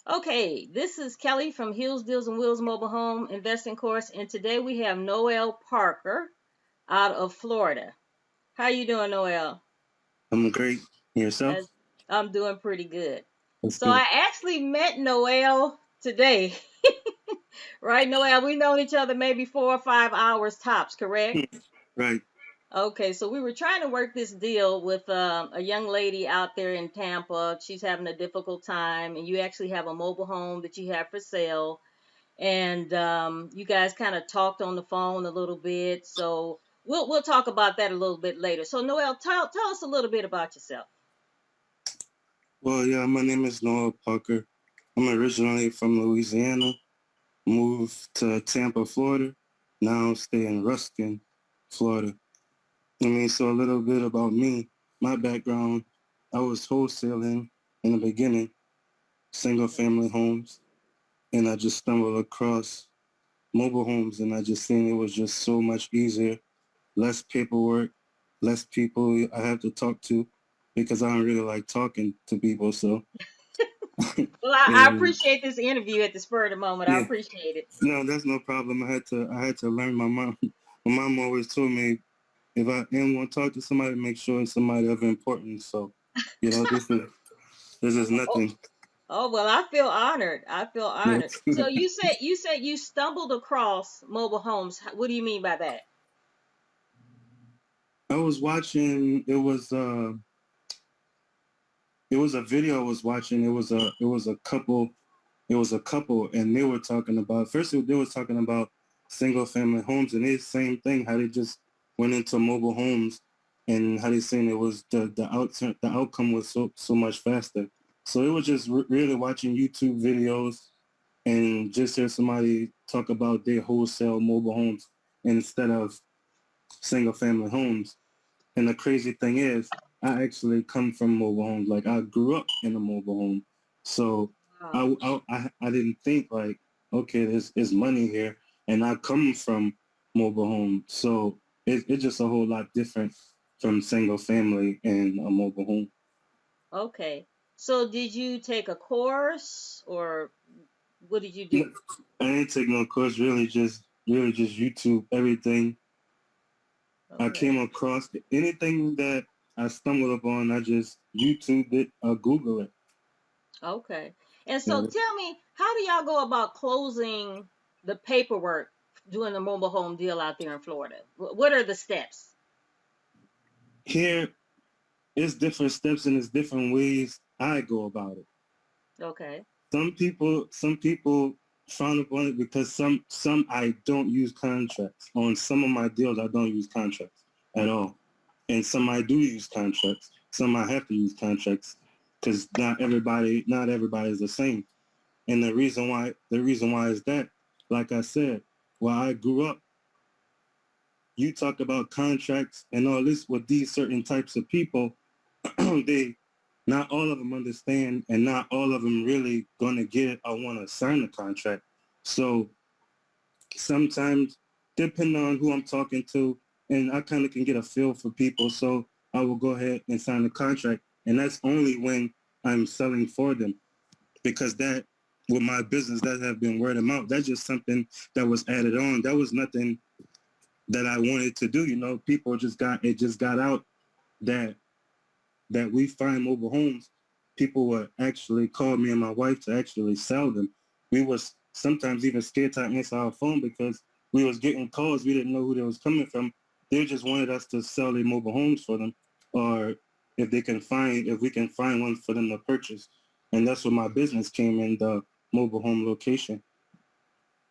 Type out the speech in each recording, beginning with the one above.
Okay, this is Kelly from Hills, Deals, and Wheels Mobile Home Investing Course, and today we have Noel Parker out of Florida. How you doing, Noel? I'm great. As Yourself? I'm doing pretty good. That's So I good. actually met Noel today, right, Noel? We known each other maybe 4 or 5 hours tops, correct? Right. Okay, so we were trying to work this deal with a young lady out there in Tampa. She's having a difficult time, and you actually have a mobile home that you have for sale. And you guys kind of talked on the phone a little bit. So we'll talk about that a little bit later. So Noel, tell us a little bit about yourself. Well, yeah, my name is Noel Parker. I'm originally from Louisiana, moved to Tampa, Florida. Now stay in Ruskin, Florida. So a little bit about me, my background, I was wholesaling in the beginning, single family homes, and I just stumbled across mobile homes and I just seen it was just so much easier, less paperwork, less people I have to talk to because I don't really like talking to people. So, Well, I and appreciate this interview at the spur of the moment. I yeah, appreciate it. no, that's no problem. I had to learn. My mom always told me if I am going to talk to somebody, make sure it's somebody of importance. So, this is Oh, nothing. oh well, I feel honored. I feel Yeah. honored. So you said you stumbled across mobile homes. What do you mean by that? I was watching. It was a video I was watching. It was a couple, and they were talking about first. They were talking about single family homes, and it's the same thing. How they just went into mobile homes, and how they saying it was the outcome was so much faster. So it was just really watching YouTube videos and just hear somebody talk about their wholesale mobile homes instead of single family homes. And the crazy thing is, I actually come from mobile homes. Like I grew up in a mobile home, so Wow. I didn't think like, okay, there's money here, and I come from mobile home, so it's just a whole lot different from single family and a mobile home. Okay. So did you take a course or what did you No, do? I didn't take no course. Really just YouTube everything. I Okay. came across anything that I stumbled upon. I just YouTubed it or Google it. Okay. And so Yeah. tell me, how do y'all go about closing the paperwork doing the mobile home deal out there in Florida? What are the steps? Here, it's different steps and it's different ways I go about it. Okay. Some people frown upon it because some I don't use contracts. On some of my deals, I don't use contracts at all, and some I do use contracts. Some I have to use contracts because not everybody is the same. And the reason why is that, like I said, while I grew up, you talk about contracts and all this with these certain types of people, they not all of them understand and not all of them really gonna get it or want to sign the contract. So sometimes, depending on who I'm talking to, and I kind of can get a feel for people, so I will go ahead and sign the contract, and that's only when I'm selling for them because that with my business that have been word of mouth. That's just something that was added on. That was nothing that I wanted to do. People just got out that we find mobile homes, people would actually call me and my wife to actually sell them. We was sometimes even scared to answer our phone because we was getting calls. We didn't know who they was coming from. They just wanted us to sell their mobile homes for them, or if we can find one for them to purchase. And that's where my business came in, the mobile home location.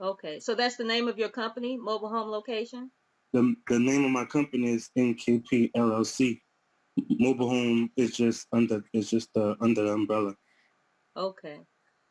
Okay. So that's the name of your company, Mobile Home Location? The name of my company is NKP LLC. Mobile home is just under the umbrella. Okay.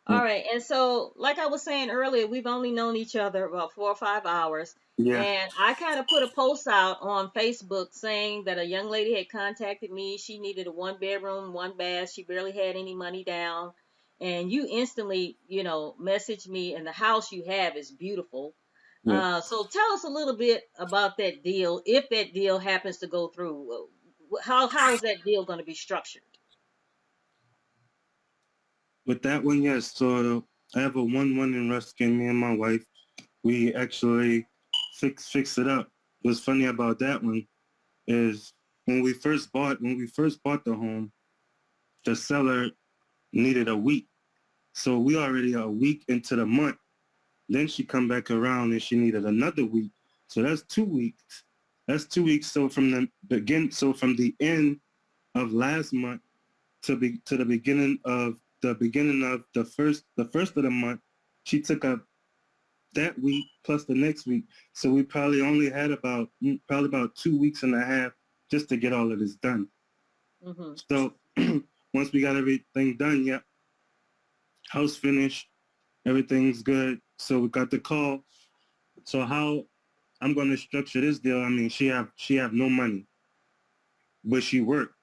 All Yeah. right. And so, like I was saying earlier, we've only known each other about 4 or 5 hours. Yeah. And I kind of put a post out on Facebook saying that a young lady had contacted me. She needed a 1 bedroom, 1 bath. She barely had any money down. And you instantly, messaged me, and the house you have is beautiful. Yeah. So tell us a little bit about that deal, if that deal happens to go through. How is that deal going to be structured? With that one, yes. So I have a 1-1 in Ruskin. Me and my wife, we actually fixed it up. What's funny about that one is when we first bought the home, the seller needed a week. So we already a week into the month. Then she come back around and she needed another week. So that's 2 weeks. That's 2 weeks. So from the end of last month to the beginning of the first of the month, she took up that week plus the next week. So we probably only had about 2 weeks and a half just to get all of this done. Mm-hmm. So once we got everything done, yeah, house finished, everything's good. So we got the call. So how I'm going to structure this deal? I mean, she have no money, but she worked.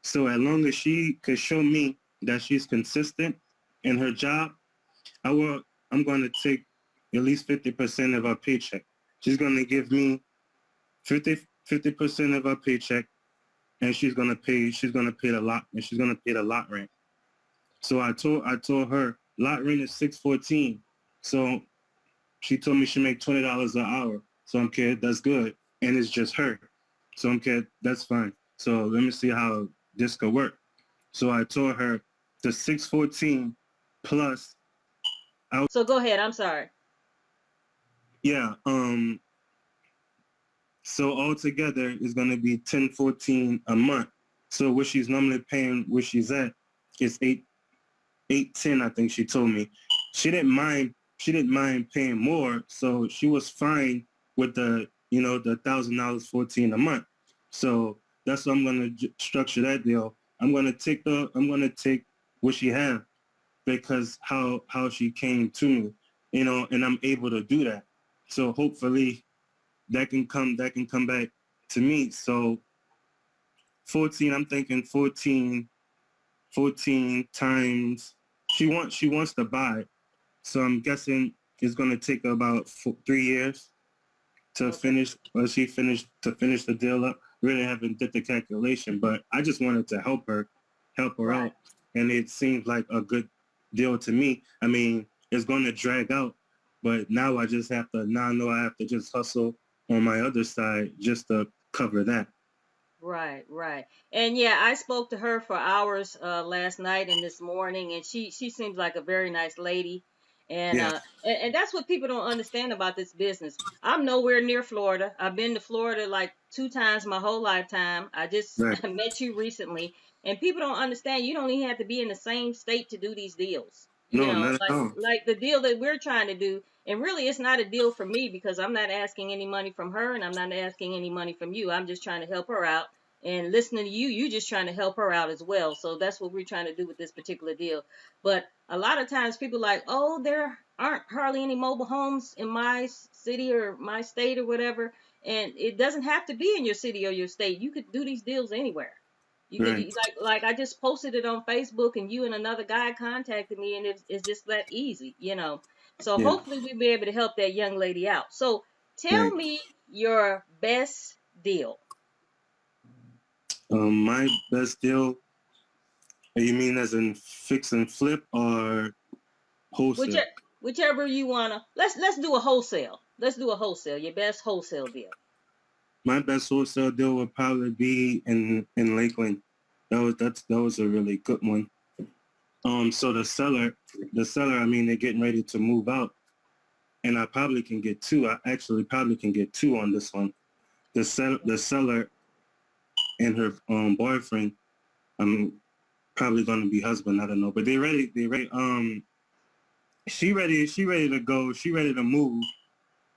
So as long as she could show me that she's consistent in her job, I'm going to take at least 50% of her paycheck. She's going to give me 50% of her paycheck, and she's going to pay the lot, and she's going to pay the lot rent. So I told her lot rent is $614. So she told me she make $20 an hour. So I'm okay, that's good, and it's just her. So I'm okay, that's fine. So let me see how this could work. So I told her the 614 plus. So go ahead. I'm sorry. Yeah. So altogether it's gonna be 1014 a month. So what she's normally paying, where she's at, is 810. I think she told me. She didn't mind. She didn't mind paying more. So she was fine with the $1,000 14 a month. So that's what I'm gonna structure that deal. I'm gonna take what she have, because how she came to me, and I'm able to do that. So hopefully that can come back to me. So 14, I'm thinking 14 times she wants to buy. So I'm guessing it's going to take about 3 years to Okay. finish, or she finished to finish the deal up. Really haven't did the calculation, but I just wanted to help her Right. out, and it seems like a good deal to me. I mean, it's going to drag out, but now I know I have to just hustle on my other side just to cover that. Right, right. And yeah, I spoke to her for hours last night and this morning, and she seems like a very nice lady. And Yeah, uh and that's what people don't understand about this business. I'm nowhere near Florida. I've been to Florida like 2 times my whole lifetime. I just right. met you recently, and people don't understand you don't even have to be in the same state to do these deals. You No, know, not at all. like the deal that we're trying to do, and really it's not a deal for me because I'm not asking any money from her and I'm not asking any money from you. I'm just trying to help her out, and listening to you just trying to help her out as well. So that's what we're trying to do with this particular deal. But a lot of times people are like, oh, there aren't hardly any mobile homes in my city or my state or whatever. And it doesn't have to be in your city or your state. You could do these deals anywhere. You could, Right. like I just posted it on Facebook, and you and another guy contacted me, and it's just that easy. So Yeah. hopefully we'll be able to help that young lady out. So tell Right. me your best deal. My best deal. You mean as in fix and flip or wholesale? Whichever whichever you wanna. Let's do a wholesale. Let's do a wholesale. Your best wholesale deal. My best wholesale deal would probably be in Lakeland. That was a really good one. So the seller, I mean, they're getting ready to move out, and I probably can get two. I actually probably can get two on this one. The seller and her boyfriend. I'm probably going to be husband. I don't know, but they ready. They ready. She ready. She ready to go. She ready to move,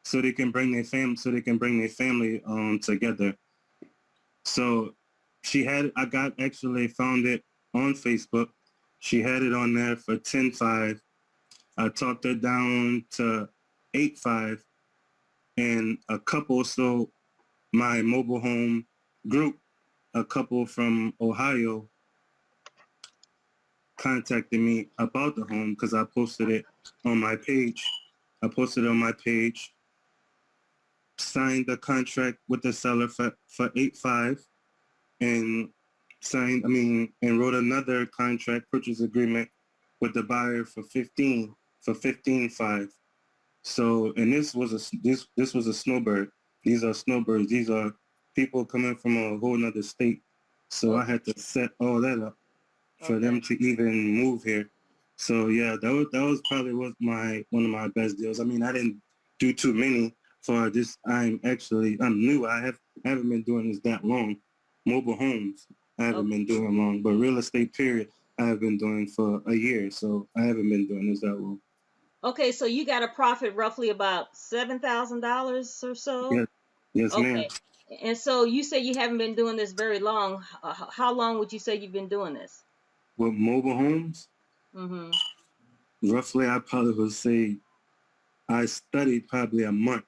so they can bring their family. So they can bring their family together. So I got actually found it on Facebook. She had it on there for 10.5. I talked her down to 8.5, and a couple. So my mobile home group, a couple from Ohio contacted me about the home because I posted it on my page. I posted it on my page, signed the contract with the seller for 8.5, and and wrote another contract purchase agreement with the buyer for 15.5. So, and this was a snowbird. These are snowbirds. These are people coming from a whole nother state. So I Okay. had to set all that up for them Okay. to even move here. So yeah, that was probably was one of my best deals. I mean, I didn't do too many for this. I'm new. I haven't been doing this that long. Mobile homes I haven't been doing long, but real estate period I have been doing for a year. So I haven't been doing this that long. Okay, so you got a profit roughly about $7,000 or so. Yes, yes, ma'am. Okay. And so you say you haven't been doing this very long. How long would you say you've been doing this? With mobile homes, Mm-hmm. roughly I probably would say I studied probably a month,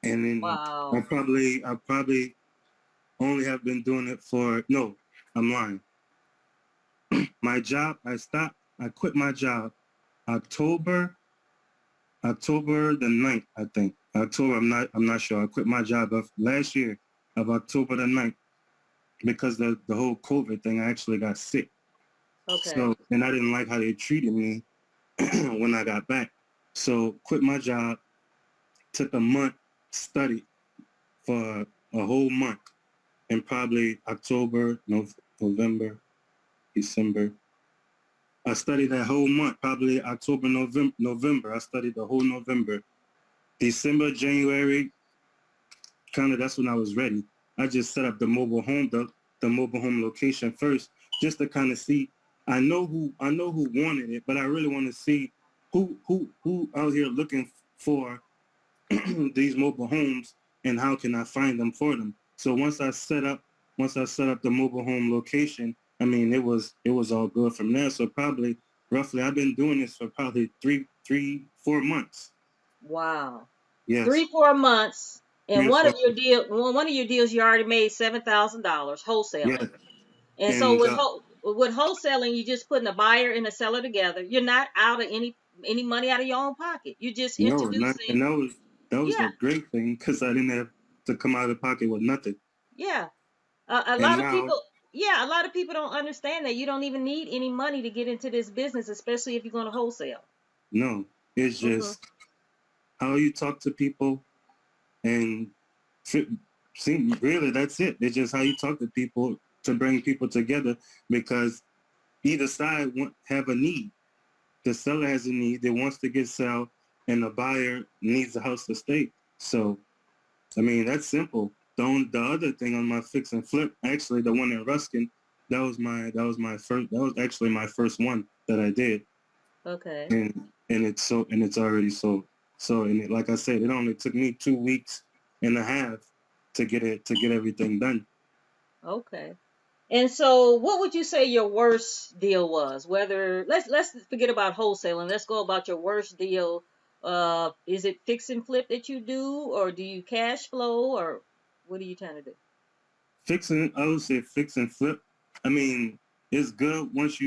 and then Wow. I probably only have been doing it for no, I'm lying. My job, I quit my job October, October the 9th, I think. October, I'm not sure. I quit my job of last year of October the 9th because the whole COVID thing, I actually got sick. Okay. So, and I didn't like how they treated me when I got back. So quit my job, took a month, studied for a whole month, and probably October, November, December. I studied that whole month, probably October, November. I studied the whole November. December, January, kind of that's when I was ready. I just set up the mobile home location first, just to kind of see. I know who wanted it, but I really want to see who out here looking for these mobile homes and how can I find them for them. So once I set up the mobile home location, I mean it was all good from there. So probably roughly I've been doing this for probably 4 months. Wow. Yes, 3, 4 months. And 3 or 4. one of your deals, you already made $7,000 Yeah, wholesaling. And so and with wholesaling, you just putting a buyer and a seller together. You're not out of any money out of your own pocket. You're just no, not, introducing. and that was Yeah, a great thing because I didn't have to come out of pocket with nothing. yeah. A And lot of now, people, yeah, a lot of people don't understand that you don't even need any money to get into this business, especially if you're going to wholesale. no, it's Hmm. just how you talk to people and see, really, that's it. It's just how you talk to people to bring people together because either side have a need. The seller has a need; they wants to get sell, and the buyer needs the house to stay. So, I mean, that's simple. The other thing on my fix and flip, actually, the one in Ruskin, that was actually my first one that I did, Okay. and it's already sold. So, and like I said, it only took me 2 weeks and a half to get everything done. Okay. And so, what would you say your worst deal was? Whether let's forget about wholesaling. Let's go about your worst deal. Is it fix and flip that you do, or do you cash flow, or what are you trying to do? I would say fix and flip. I mean, it's good once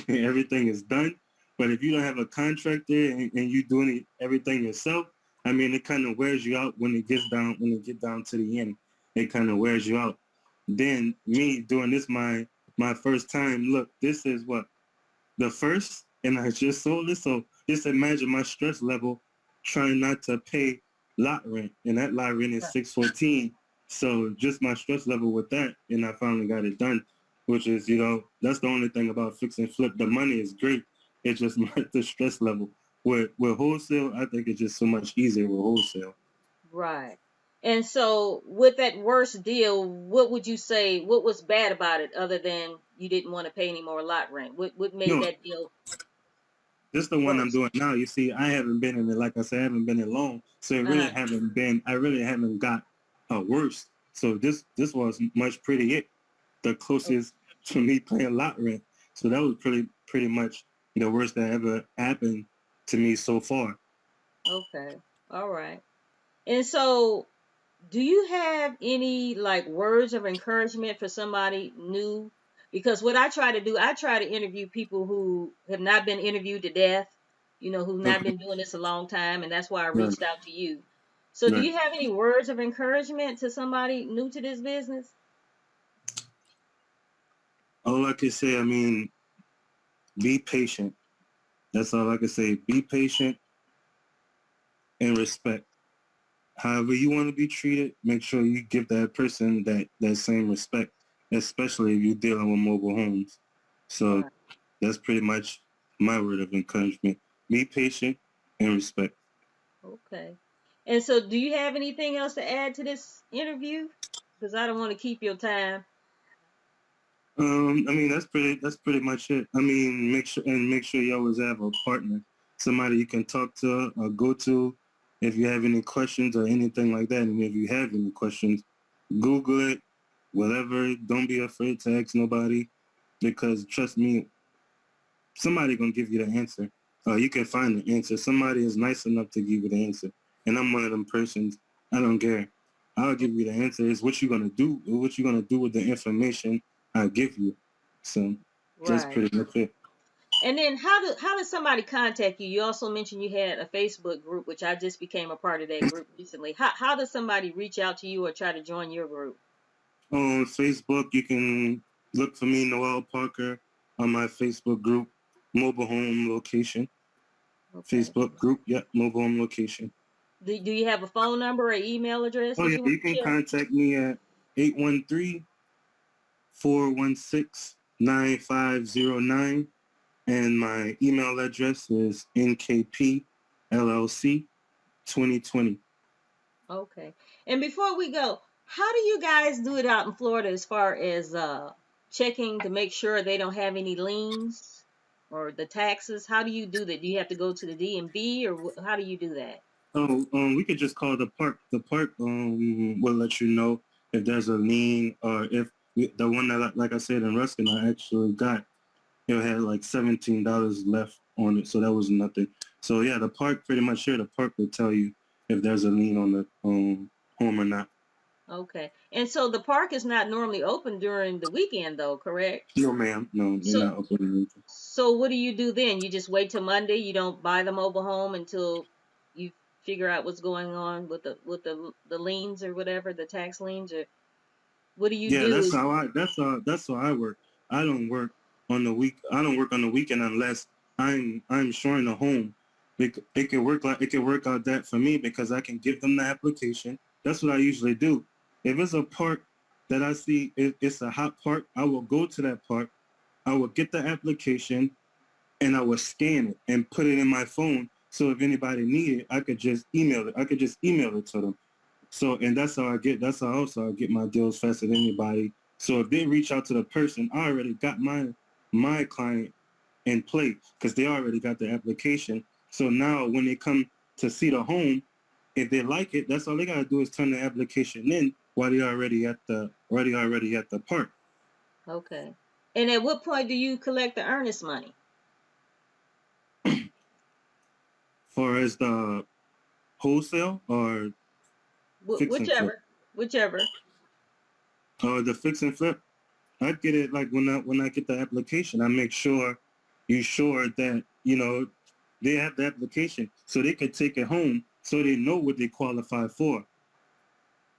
everything is done. But if you don't have a contractor and you doing everything yourself, I mean, it kind of wears you out when it get down to the end. It kind of wears you out. Then me doing this my first time. Look, this is what the first, and I just sold it. So just imagine my stress level trying not to pay lot rent, and that lot rent is 614. So just my stress level with that, and I finally got it done, which is that's the only thing about fix and flip. The money is great. It's just the stress level. With wholesale, I think it's just so much easier with wholesale. Right. And so, with that worst deal, what would you say? What was bad about it, other than you didn't want to pay any more lot rent? What made No, that deal this is the one I'm worse? doing now. You see, I haven't been in it, like I said, I haven't been in long. So Uh-huh. I really haven't got worse. So this was much pretty it, the O- closest to me paying lot rent. So that was pretty much the worst that ever happened to me so far. Okay. All right. And so, do you have any like words of encouragement for somebody new? Because what I try to do, I try to interview people who have not been interviewed to death, who've not Okay, been doing this a long time, and that's why I right, reached out to you. So, do right. you have any words of encouragement to somebody new to this business? All I can say, I mean, be patient. That's all I can say. Be patient and respect. However you want to be treated, make sure you give that person that same respect, especially if you're dealing with mobile homes. So Right. that's pretty much my word of encouragement. Be patient and respect. Okay. And so, do you have anything else to add to this interview? Because I don't want to keep your time. I mean that's pretty much it. I mean make sure you always have a partner, somebody you can talk to or go to if you have any questions or anything like that. And if you have any questions, Google it, whatever. Don't be afraid to ask nobody, because trust me, somebody gonna give you the answer. You can find the answer. Somebody is nice enough to give you the answer, and I'm one of them persons. I don't care. I'll give you the answer. It's what you're gonna do. What you're gonna do with the information I give you. So that's Right. pretty much it. And then, how does somebody contact you? You also mentioned you had a Facebook group, which I just became a part of that group recently. How does somebody reach out to you or try to join your group? On Facebook, you can look for me, Noel Parker, on my Facebook group, Mobile Home Location. Okay. Facebook group, yep, Mobile Home Location. Do you have a phone number or email address Oh that yeah, you want you to can share? contact me at 813-416-9509. And my email address is nkpllc2020. Okay. And before we go, how do you guys do it out in Florida as far as checking to make sure they don't have any liens or the taxes? How do you do that? Do you have to go to the DMV or how do you do that? Oh, we could just call the park. The park will let you know if there's a lien, or if the one that, like I said, in Ruskin, I actually got, it had like $17 left on it, so that was nothing. So yeah, the park pretty much here. The park will tell you if there's a lien on the home or not. Okay. And so the park is not normally open during the weekend though, correct? No, ma'am. No, they're So not open. so what do you do then? You just wait till Monday, you don't buy the mobile home until you figure out what's going on with the liens or whatever, the tax liens, or what do you Yeah, do? that's how I work. I don't work on the week. I don't work on the weekend unless I'm showing a home. It can work like it can work out that for me, because I can give them the application. That's what I usually do. If it's a park that I see it's a hot park, I will go to that park. I will get the application and I will scan it and put it in my phone. So if anybody need it, I could just email it. I could just email it to them. So, and that's how also I get my deals faster than anybody. So if they reach out to the person, I already got my client in play, because they already got the application. So now when they come to see the home, if they like it, that's all they gotta do is turn the application in while they already at the park. Okay. And at what point do you collect the earnest money? For as the wholesale or fix and flip, Whichever, whichever. or the fix and flip, I get it like when I get the application, I make sure you sure that they have the application so they can take it home so they know what they qualify for.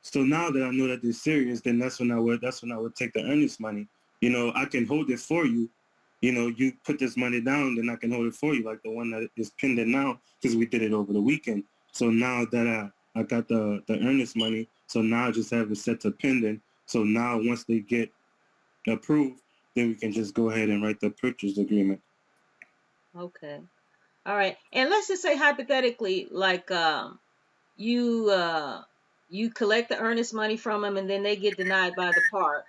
So now that I know that they're serious, then that's when I would take the earnest money. I can hold it for you. You put this money down, then I can hold it for you, like the one that is pending now, because we did it over the weekend. So now that I got the earnest money, so now I just have it set to pending. So now once they get approved, then we can just go ahead and write the purchase agreement. Okay. All right. And let's just say hypothetically, like you you collect the earnest money from them and then they get denied by the park.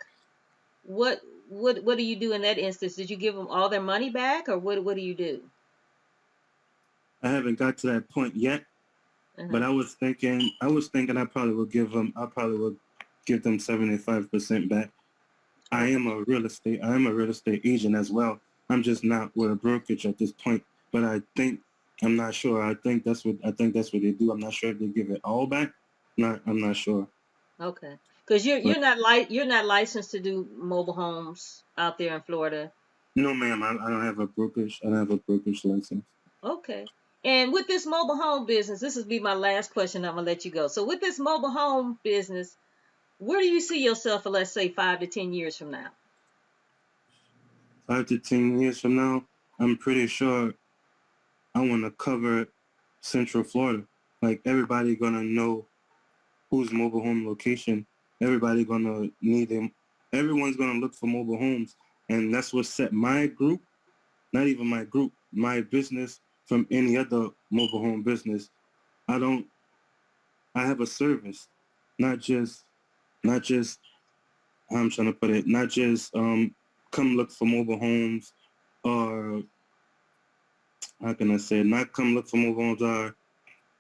What what do you do in that instance? Did you give them all their money back or what do you do? I haven't got to that point yet, but Uh-huh. I was thinking I probably would give them 75% back. Okay. I am a real estate agent as well. I'm just not with a brokerage at this point, but I'm not sure. I think that's what they do. I'm not sure if they give it all back. I'm not sure. Okay. Because But you're not licensed to do mobile homes out there in Florida. no, ma'am, I don't have a brokerage. I don't have a brokerage license. Okay. And with this mobile home business, this will be my last question. I'm gonna let you go. So with this mobile home business, where do you see yourself in, let's say, 5 to 10 years from now? 5 to 10 years from now, I'm pretty sure I want to cover Central Florida. Like everybody gonna know whose mobile home location. Everybody gonna need them. Everyone's gonna look for mobile homes, and that's what set my group, not even my group, my business from any other mobile home business. I don't. I have a service, not just. How I'm trying to put it, not just come look for mobile homes, or how can I say it? Not come look for mobile homes,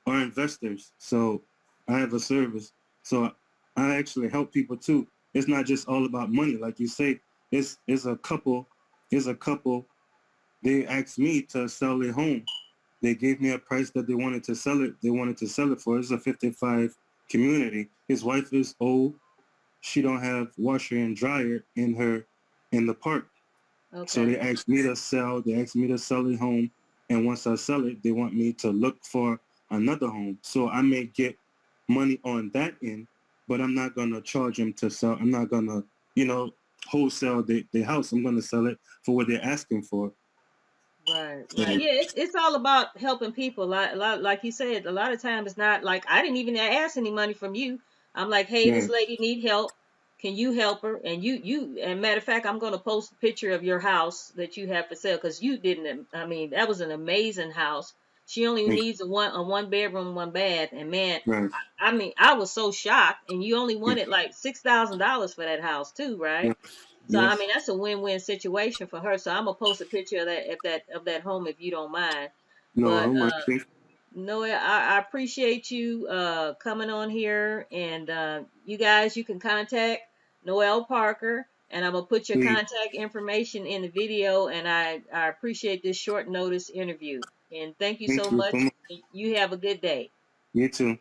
or investors. So I have a service. So I actually help people too. It's not just all about money, like you say. It's a couple. It's a couple. They asked me to sell their home. They gave me a price that they wanted to sell it. They wanted to sell it for. It's a 55 community. His wife is old. She don't have washer and dryer in the park. So Okay. they asked me to sell. They asked me to sell a home, and once I sell it, they want me to look for another home. So I may get money on that end, but I'm not gonna charge them to sell. I'm not gonna, wholesale the house. I'm gonna sell it for what they're asking for. Right, So, right. Yeah, it's all about helping people. Like you said, a lot of times it's not like I didn't even ask any money from you. I'm like, hey, yeah, this lady need help. Can you help her? And and matter of fact, I'm gonna post a picture of your house that you have for sale because you didn't. I mean, that was an amazing house. She only thank needs a one bedroom, one bath, and man, you. Right. I mean, I was so shocked. And you only Yeah, wanted like $6,000 for that house too, right? yeah, So I yes. mean that's a win-win situation for her. So I'm gonna post a picture of that home if you don't mind. No, But I'm working. Noah, I appreciate you coming on here, and you guys, you can contact Noel Parker, and I'm gonna put your Please, contact information in the video. And I appreciate this short notice interview, and thank you thank so you much. so much. You have a good day. You too.